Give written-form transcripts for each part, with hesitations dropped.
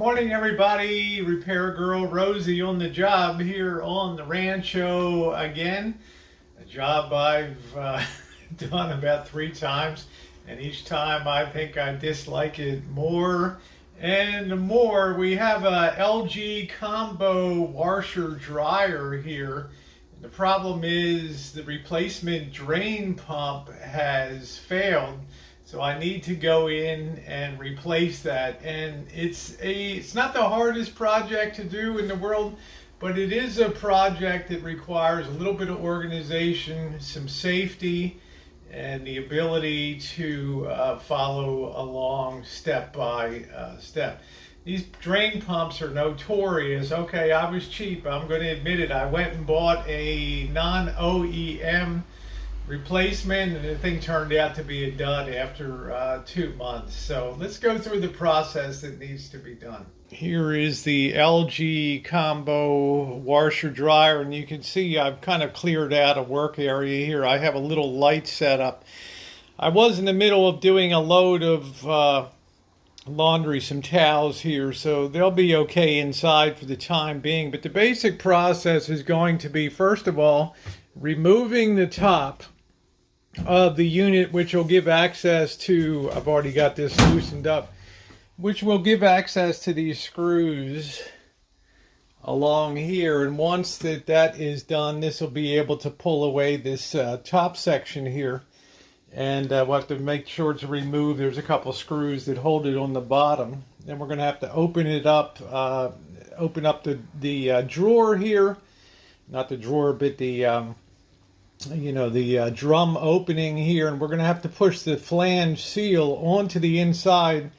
Morning everybody, Repair Girl Rosie on the job here on the Rancho again. A job I've done about 3 times, and each time I think I dislike it more and more. We have a LG combo washer dryer here. The problem is the replacement drain pump has failed. So I need to go in and replace that, and it's not the hardest project to do in the world, but it is a project that requires a little bit of organization, some safety, and the ability to follow along step by step. These drain pumps are notorious. Okay, I was cheap, I'm going to admit it. I went and bought a non-OEM replacement, and the thing turned out to be a dud after 2 months. So let's go through the process that needs to be done. Here is the LG combo washer dryer, and you can see I've kind of cleared out a work area here. I have a little light set up. I was in the middle of doing a load of laundry, some towels here, so they'll be okay inside for the time being. But the basic process is going to be, first of all, removing the top of the unit, which will give access to, I've already got this loosened up, which will give access to these screws along here. And once that is done, this will be able to pull away this top section here. And we'll have to make sure to remove, there's a couple screws that hold it on the bottom. Then we're going to have to open it up, open up the drawer here. Not the drawer, but the the drum opening here, and we're going to have to push the flange seal onto the inside.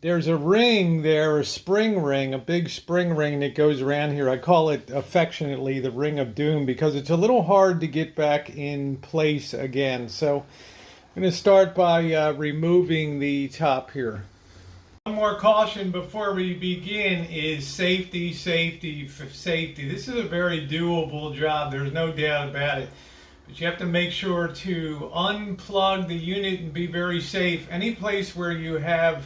There's a ring there, a spring ring, a big spring ring that goes around here. I call it affectionately the ring of doom because it's a little hard to get back in place again. So I'm going to start by removing the top here. One more caution before we begin is safety, safety, safety. This is a very doable job, there's no doubt about it. But you have to make sure to unplug the unit and be very safe. Any place where you have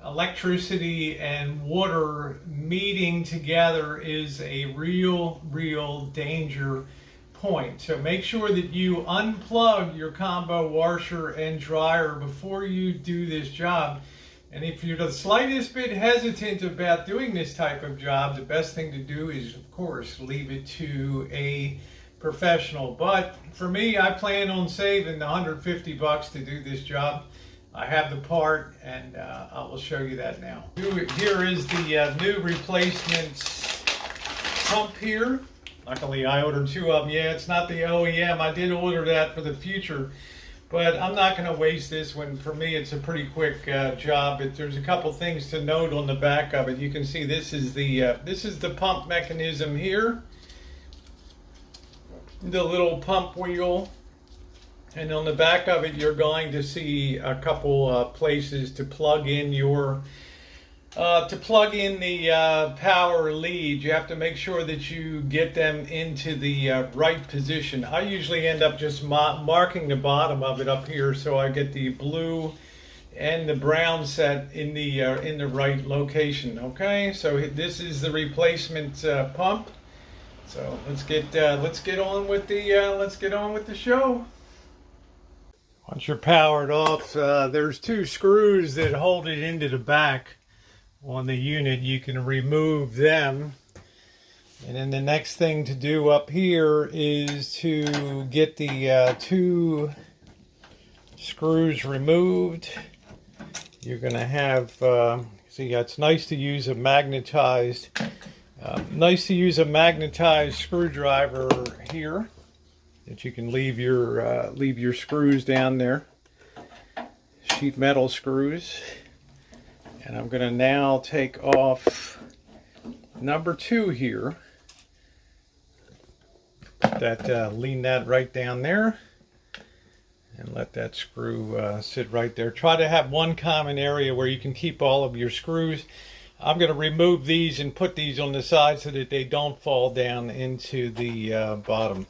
electricity and water meeting together is a real danger point. So make sure that you unplug your combo washer and dryer before you do this job. And if you're the slightest bit hesitant about doing this type of job, the best thing to do is, of course, leave it to a professional. But for me, I plan on saving the $150 to do this job. I have the part, and I will show you that now. Here is the new replacement pump here. Luckily, I ordered 2 of them. Yeah, it's not the OEM. I did order that for the future, but I'm not going to waste this one. For me, it's a pretty quick job. There's a couple things to note on the back of it. You can see this is the pump mechanism here, the little pump wheel, and on the back of it you're going to see a couple places to plug in your the power lead. You have to make sure that you get them into the right position. I usually end up just marking the bottom of it up here so I get the blue and the brown set in the right location. Okay, so this is the replacement pump. So let's get on with the show. Once you're powered off, there's 2 screws that hold it into the back on the unit. You can remove them, and then the next thing to do up here is to get the 2 screws removed. You're going to have see, it's nice to use a magnetized screwdriver here that you can leave your screws down there, sheet metal screws. And I'm going to now take off number 2 here. Lean that right down there and let that screw sit right there. Try to have one common area where you can keep all of your screws. I'm going to remove these and put these on the side so that they don't fall down into the bottom.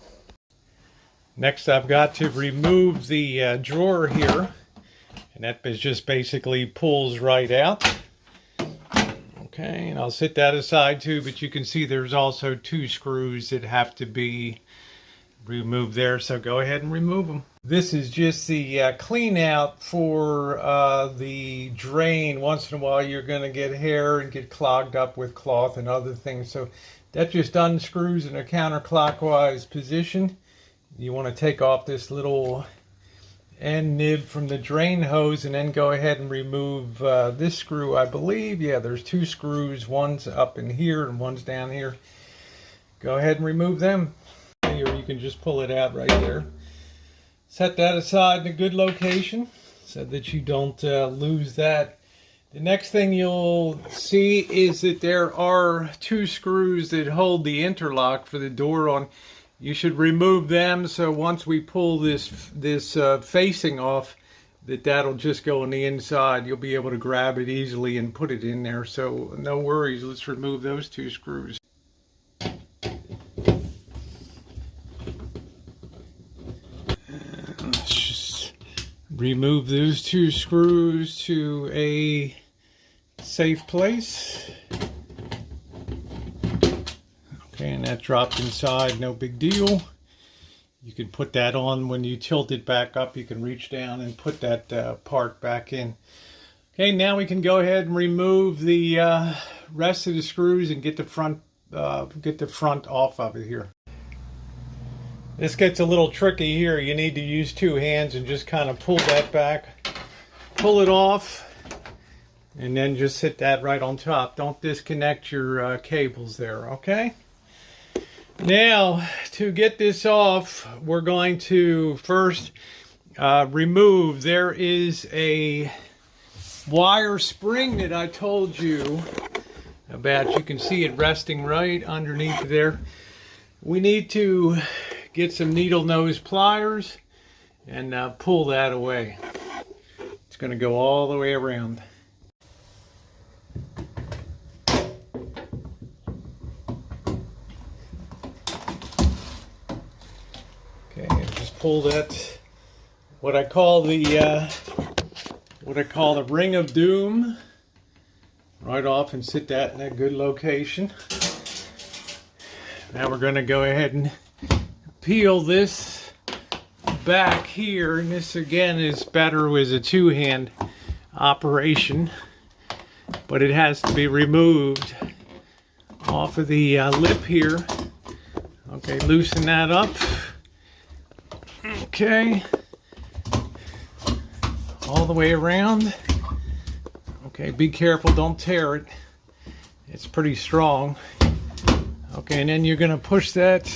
Next, I've got to remove the drawer here, and that just basically pulls right out. Okay, and I'll set that aside too, but you can see there's also 2 screws that have to be removed there, so go ahead and remove them. This is just the clean out for the drain. Once in a while you're going to get hair and get clogged up with cloth and other things, so that just unscrews in a counterclockwise position. You want to take off this little end nib from the drain hose and then go ahead and remove this screw, I believe. Yeah, there's 2 screws, one's up in here and one's down here. Go ahead and remove them. Or you can just pull it out right there. Set that aside in a good location so that you don't lose that. The next thing you'll see is that there are 2 screws that hold the interlock for the door on. You should remove them, so once we pull this facing off, that'll just go on the inside. You'll be able to grab it easily and put it in there, so no worries. Let's remove those 2 screws. Let's just remove those 2 screws to a safe place. Okay, and that dropped inside, no big deal. You can put that on when you tilt it back up. You can reach down and put that part back in. Okay, now we can go ahead and remove the rest of the screws and get the front off of it here. This gets a little tricky here. You need to use 2 hands and just kind of pull that back, pull it off, and then just sit that right on top. Don't disconnect your cables there, okay? Now, to get this off, we're going to first remove. There is a wire spring that I told you about. You can see it resting right underneath there. We need to get some needle nose pliers and pull that away. It's going to go all the way around. Pull that, what I call the ring of doom, right off and sit that in a good location. Now we're going to go ahead and peel this back here, and this again is better with a 2-hand operation, but it has to be removed off of the lip here. Okay, loosen that up. Okay, all the way around. Okay, be careful, don't tear it. It's pretty strong. Okay, and then you're going to push that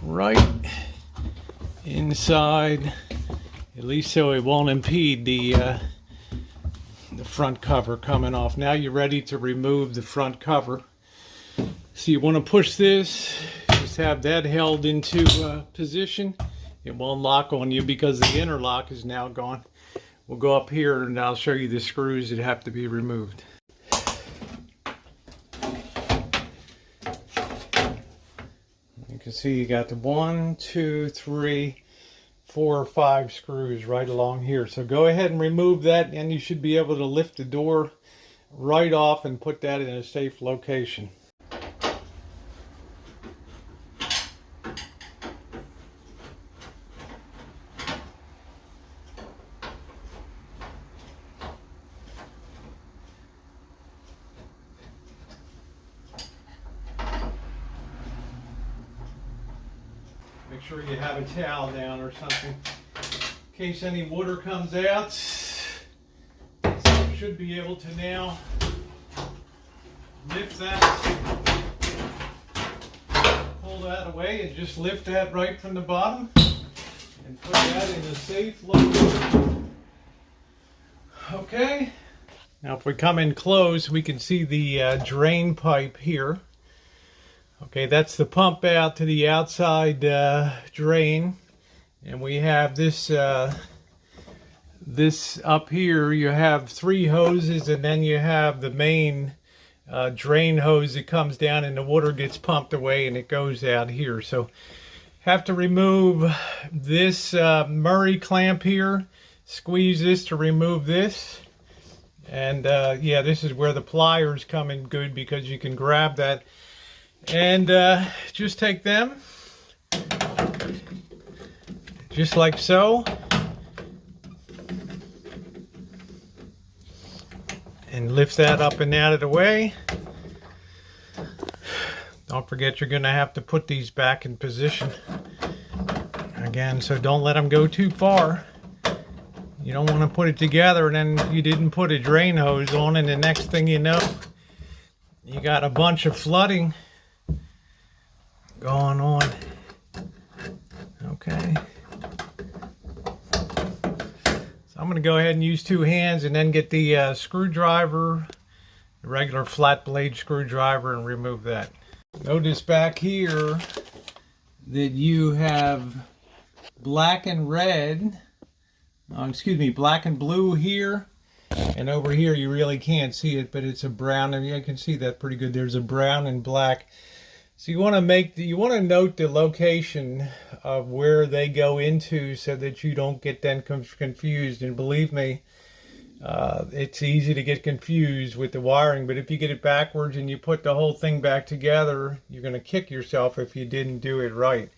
right inside, at least so it won't impede the front cover coming off. Now you're ready to remove the front cover. So you want to push this, just have that held into position. It won't lock on you because the interlock is now gone. We'll go up here and I'll show you the screws that have to be removed. You can see you got the 1, 2, 3, 4, 5 screws right along here. So go ahead and remove that, and you should be able to lift the door right off and put that in a safe location. Make sure you have a towel down or something in case any water comes out. So you should be able to now lift that, pull that away, and just lift that right from the bottom and put that in a safe location. Okay. Now if we come in close, we can see the drain pipe here. Okay, that's the pump out to the outside drain, and we have this this up here. You have 3 hoses, and then you have the main drain hose that comes down, and the water gets pumped away and it goes out here. So have to remove this Murray clamp here, squeeze this to remove this, And yeah, this is where the pliers come in good, because you can grab that and just take them just like so, and lift that up and out of the way. Don't forget, you're going to have to put these back in position again, so don't let them go too far. You don't want to put it together and then you didn't put a drain hose on, and the next thing you know, you got a bunch of flooding going on. Okay. So I'm going to go ahead and use 2 hands and then get the screwdriver, the regular flat blade screwdriver, and remove that. Notice back here that you have black and red, black and blue here, and over here you really can't see it, but it's a brown, and you can see that pretty good. There's a brown and black. So you want to note the location of where they go into so that you don't get then confused. And believe me, it's easy to get confused with the wiring, but if you get it backwards and you put the whole thing back together, you're going to kick yourself if you didn't do it right.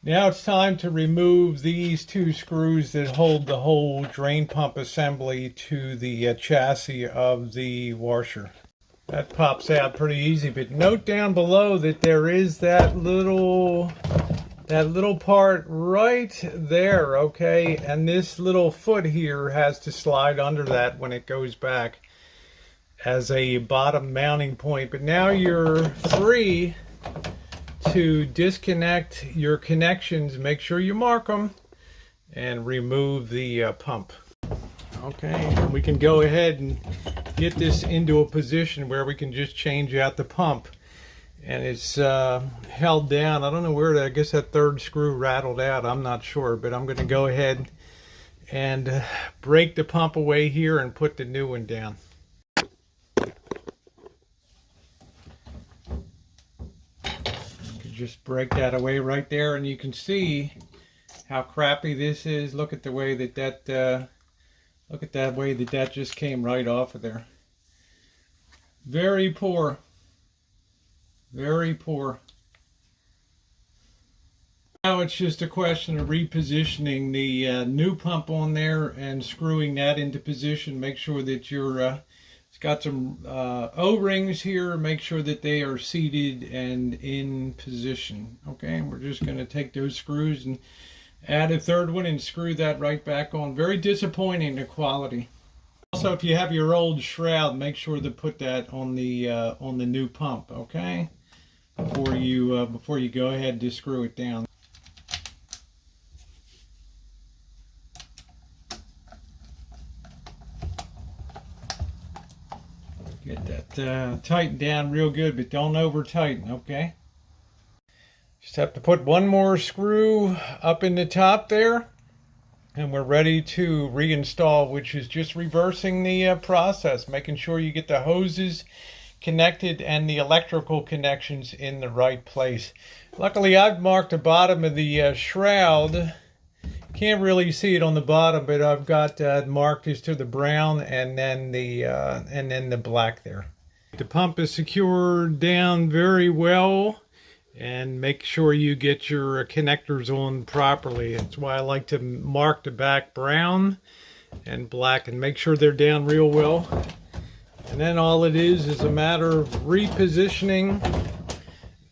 Now it's time to remove these 2 screws that hold the whole drain pump assembly to the chassis of the washer. That pops out pretty easy, but note down below that there is that little part right there, okay? And this little foot here has to slide under that when it goes back as a bottom mounting point. But now you're free to disconnect your connections. Make sure you mark them and remove the pump. Okay, and we can go ahead and get this into a position where we can just change out the pump. And it's held down. I don't know where I guess that 3rd screw rattled out. I'm not sure, but I'm going to go ahead and break the pump away here and put the new one down. Just break that away right there, and you can see how crappy this is. Look at the way that that just came right off of there. Very poor. Very poor. Now it's just a question of repositioning the new pump on there and screwing that into position. Make sure that it's got some O-rings here. Make sure that they are seated and in position. Okay, and we're just going to take those screws and add a 3rd one and screw that right back on. Very disappointing, the quality. Also, if you have your old shroud, make sure to put that on the new pump. Okay, before you go ahead to screw it down. Get that tightened down real good, but don't over tighten, okay? Just have to put one more screw up in the top there, and we're ready to reinstall, which is just reversing the process, making sure you get the hoses connected and the electrical connections in the right place. Luckily, I've marked the bottom of the shroud. Can't really see it on the bottom, but I've got marked as to the brown and then the black there. The pump is secured down very well, and make sure you get your connectors on properly. That's why I like to mark the back brown and black and make sure they're down real well. And then all it is a matter of repositioning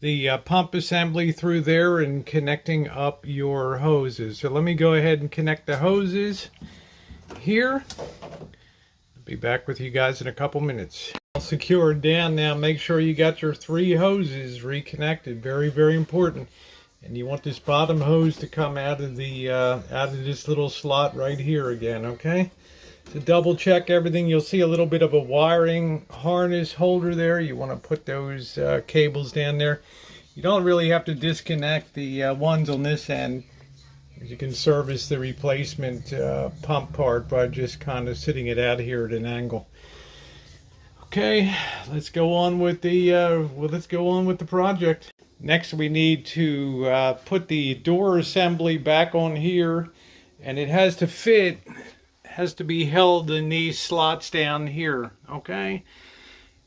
the pump assembly through there and connecting up your hoses. So let me go ahead and connect the hoses here. I'll be back with you guys in a couple minutes. All secured down now. Make sure you got your 3 hoses reconnected. Very, very important. And you want this bottom hose to come out of this little slot right here again, okay? To double check everything, you'll see a little bit of a wiring harness holder there. You want to put those cables down there. You don't really have to disconnect the ones on this end. You can service the replacement pump part by just kind of sitting it out here at an angle. Okay, let's go on with the project. Next, we need to put the door assembly back on here, and it has to fit has to be held in these slots down here, okay?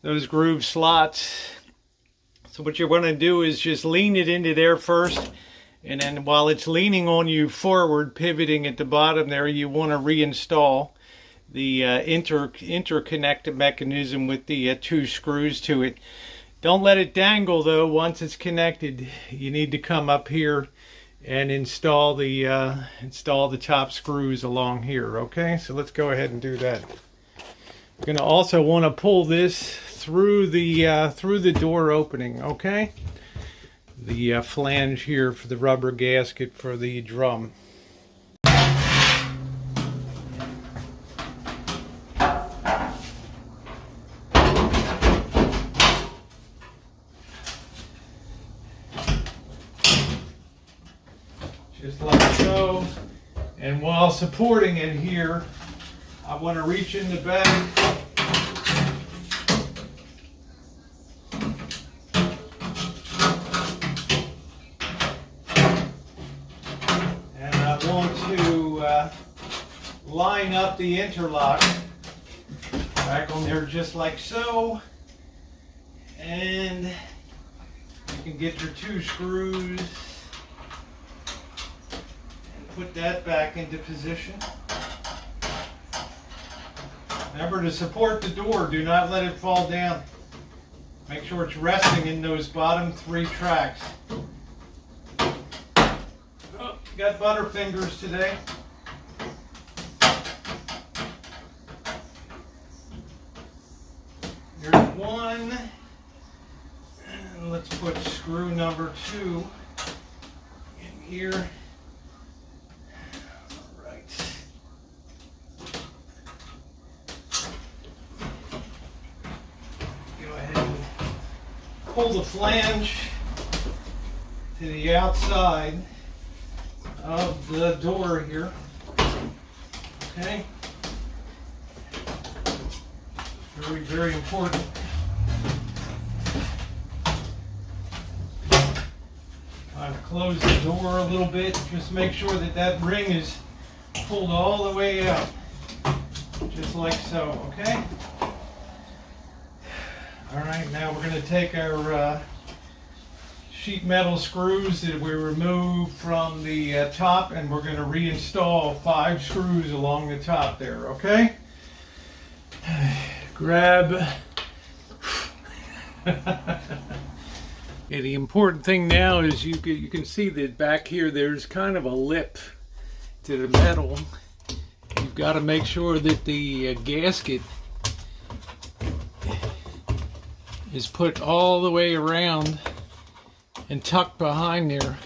Those groove slots. So what you're going to do is just lean it into there first, and then while it's leaning on you forward, pivoting at the bottom there, you want to reinstall the interconnected mechanism with the 2 screws to it. Don't let it dangle though. Once it's connected, you need to come up here and install the top screws along here. Okay, so let's go ahead and do that. You're going to also want to pull this through the door opening. Okay, the flange here for the rubber gasket for the drum. Just like so. And while supporting it here, I want to reach in the back and I want to line up the interlock back on there just like so. And you can get your 2 screws. Put that back into position. Remember to support the door. Do not let it fall down. Make sure it's resting in those bottom 3 tracks. Oh, got butterfingers today. Here's 1. And let's put screw number 2 in here. Pull the flange to the outside of the door here. Okay. Very, very important. Kind of close the door a little bit. Just make sure that that ring is pulled all the way out. Just like so, okay? Alright, now we're going to take our sheet metal screws that we removed from the top, and we're going to reinstall 5 screws along the top there, okay? Grab. The important thing now is you can see that back here there's kind of a lip to the metal. You've got to make sure that the gasket is put all the way around and tucked behind there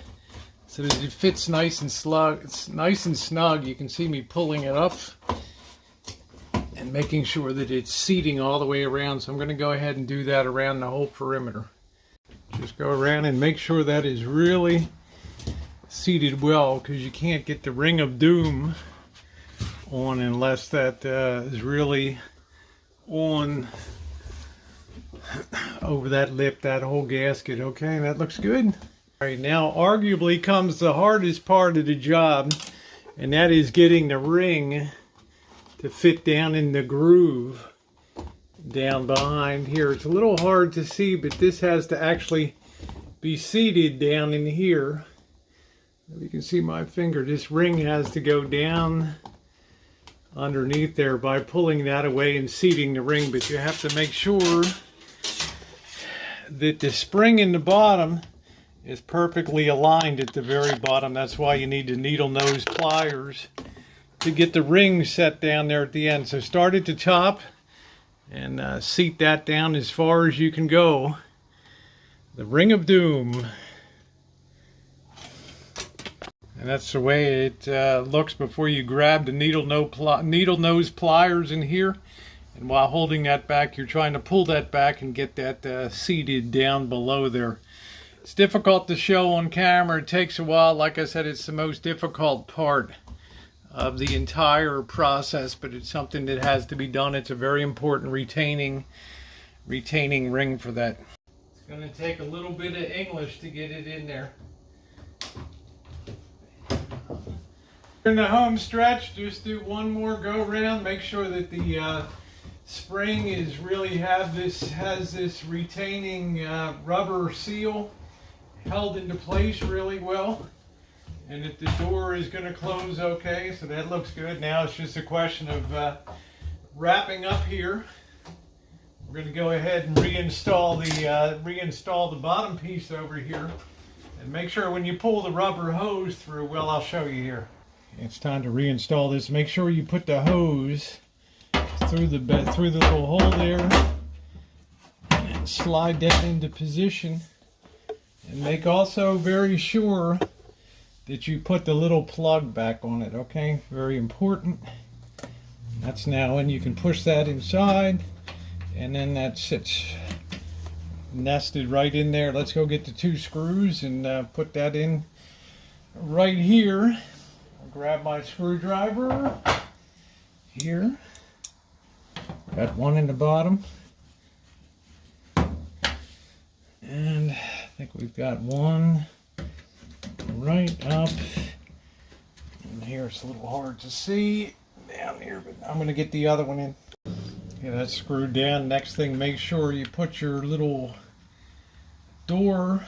so that it fits nice and snug. It's nice and snug. You can see me pulling it up and making sure that it's seating all the way around. So I'm going to go ahead and do that around the whole perimeter. Just go around and make sure that is really seated well, because you can't get the ring of doom on unless that is really on over that lip, that whole gasket. Okay, that looks good. All right, now arguably comes the hardest part of the job, and that is getting the ring to fit down in the groove down behind here. It's a little hard to see, but this has to actually be seated down in here. You can see my finger. This ring has to go down underneath there by pulling that away and seating the ring, but you have to make sure that the spring in the bottom is perfectly aligned at the very bottom. That's why you need the needle nose pliers to get the ring set down there at the end. So start at the top and seat that down as far as you can go. The ring of doom. And that's the way it looks before you grab the needle nose pliers in here. And while holding that back, you're trying to pull that back and get that seated down below there. It's difficult to show on camera. It takes a while. Like I said, it's the most difficult part of the entire process, but it's something that has to be done. It's a very important retaining ring for that. It's going to take a little bit of English to get it in there. In the home stretch, just do one more go round. Make sure that the spring is really has this retaining rubber seal held into place really well, and that the door is going to close okay. So that looks good. Now it's just a question of wrapping up here. We're going to go ahead and reinstall the bottom piece over here, and make sure when you pull the rubber hose through, well, I'll show you here. It's time to reinstall this. Make sure you put the hose through the little hole there, and slide that into position. And make also very sure that you put the little plug back on it. Okay, very important. That's now, and you can push that inside, and then that sits nested right in there. Let's go get the 2 screws and put that in right here. Grab my screwdriver here. Got one in the bottom, and I think we've got one right up. And here it's a little hard to see down here, but I'm going to get the other one in. Okay, that's screwed down. Next thing, make sure you put your little door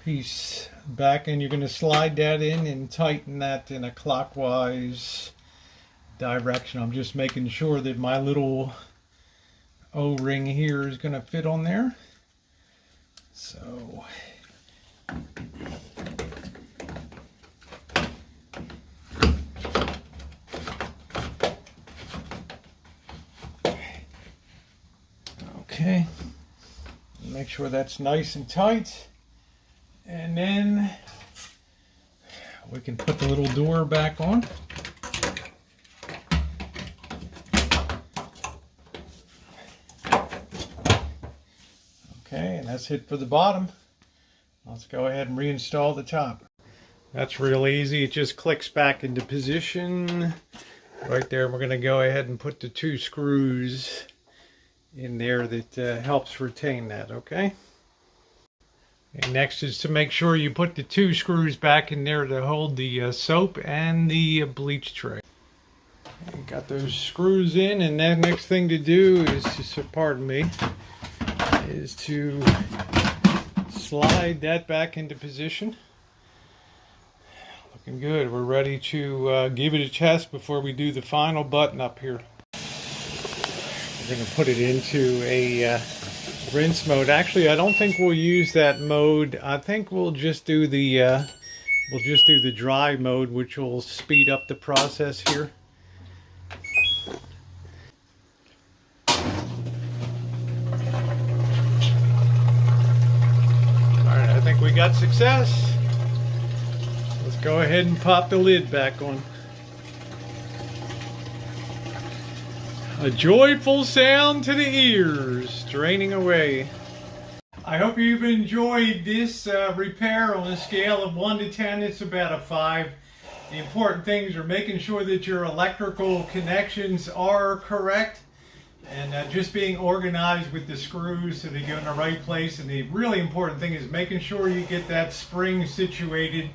piece back, and you're going to slide that in and tighten that in a clockwise direction. I'm just making sure that my little O-ring here is going to fit on there. So okay, make sure that's nice and tight. And then we can put the little door back on. Okay, and that's it for the bottom. Let's go ahead and reinstall the top. That's real easy. It just clicks back into position right there. We're going to go ahead and put the 2 screws in there that helps retain that, okay? And next is to make sure you put the 2 screws back in there to hold the soap and the bleach tray. Okay, got those screws in, and the next thing to do is to slide that back into position. Looking good. We're ready to give it a test before we do the final button up here. We're going to put it into a rinse mode. Actually, I don't think we'll use that mode. I think we'll just do the dry mode, which will speed up the process here. Alright, I think we got success. Let's go ahead and pop the lid back on. A joyful sound to the ears, draining away. I hope you've enjoyed this repair. On a scale of 1 to 10, it's about a 5. The important things are making sure that your electrical connections are correct, and just being organized with the screws so they go in the right place. And the really important thing is making sure you get that spring situated.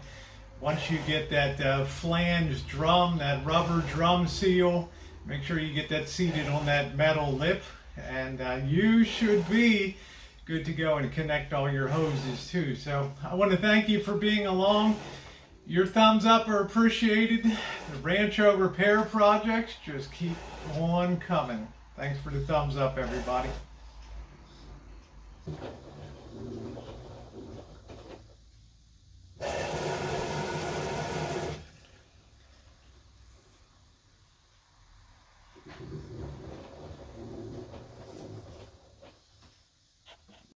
Once you get that flange drum, that rubber drum seal, make sure you get that seated on that metal lip, and you should be good to go and connect all your hoses too. So I want to thank you for being along. Your thumbs up are appreciated. The Rancho repair projects just keep on coming. Thanks for the thumbs up, everybody.